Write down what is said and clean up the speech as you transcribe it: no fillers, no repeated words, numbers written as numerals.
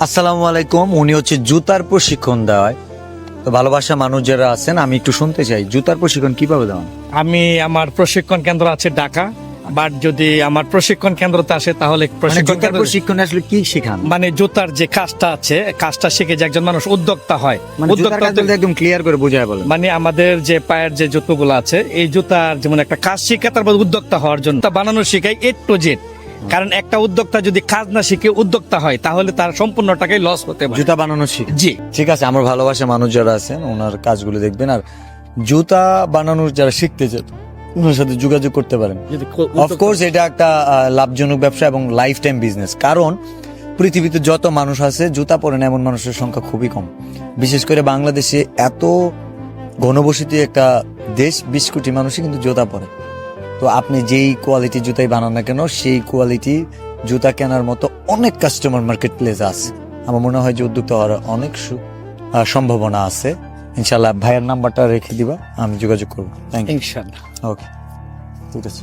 আসসালামু আলাইকুম। উনি হচ্ছে জুতার প্রশিক্ষণ দেওয়ায়। তো ভালোবাসা মানুষ যারা আছেন, আমি একটু শুনতে চাই জুতার প্রশিক্ষণ কিভাবে দেওয়ান? আমি আমার প্রশিক্ষণ কেন্দ্র আছে ঢাকা, বাট যদি আমার প্রশিক্ষণ কেন্দ্রতে আসে তাহলে প্রশিক্ষণ জুতার কেন্দ্র প্রশিক্ষণে আসলে কি শেখান? মানে জুতার যে কাজটা আছে, কাজটা শিখে যে একজন মানুষ উদ্যোক্তা হয়। মানে জুতার কাজ বলতে একদম ক্লিয়ার করে বোঝায় বলেন। মানে আমাদের যে পায়ের যে জুতোগুলো আছে, এই জুতার যেমন একটা কাজ শিখে তারপর উদ্যোক্তা হওয়ার জন্য তা বানানো শিখাই A to Z। কারণ একটা উদ্যোক্তা যদি কাজ না শিখে উদ্যোক্তা হয় তাহলে তার সম্পূর্ণ টাকাই লস হতে পারে। জুতা বানানো শিখে। জি, ঠিক আছে, আমার ভালোবাসা মানুষ যারা আছেন ওনার কাজগুলো দেখবেন। আর জুতা বানানোর যারা শিখতে চান ওনার সাথে যোগাযোগ করতে পারেন। যদি অফকোর্স এটা একটা লাভজনক ব্যবসা এবং লাইফ টাইম বিজনেস। কারণ পৃথিবীতে যত মানুষ আছে জুতা পরে না এমন মানুষের সংখ্যা খুবই কম। বিশেষ করে বাংলাদেশে এত ঘনবসতি একটা দেশ, 20 কোটি মানুষই কিন্তু জুতা পরে। তো আপনি যেই কোয়ালিটি জুতাই বানান না কেন, সেই কোয়ালিটি জুতা কেনার মতো অনেক কাস্টমার মার্কেট প্লেস আছে। আমার মনে হয় যে উদ্যোক্তা হওয়ার অনেক সম্ভাবনা আছে। ইনশাল্লাহ ভাইয়ের নাম্বারটা রেখে দিবা, আমি যোগাযোগ করবো। Thank you. ইনশাআল্লাহ। ওকে, ঠিক আছে।